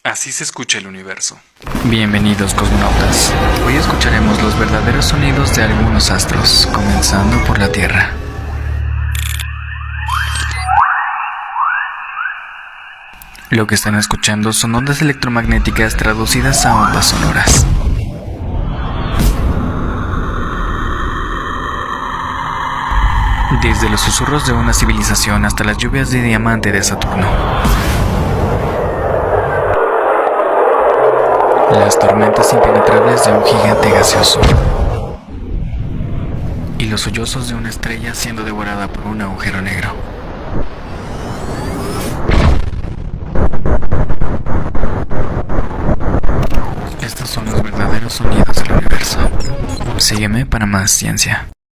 Así se escucha el universo. Bienvenidos, cosmonautas. Hoy escucharemos los verdaderos sonidos de algunos astros, comenzando por la Tierra. Lo que están escuchando son ondas electromagnéticas traducidas a ondas sonoras. Desde los susurros de una civilización hasta las lluvias de diamante de Saturno. Las tormentas impenetrables de un gigante gaseoso. Y los sollozos de una estrella siendo devorada por un agujero negro. Estos son los verdaderos sonidos del universo. Sígueme para más ciencia.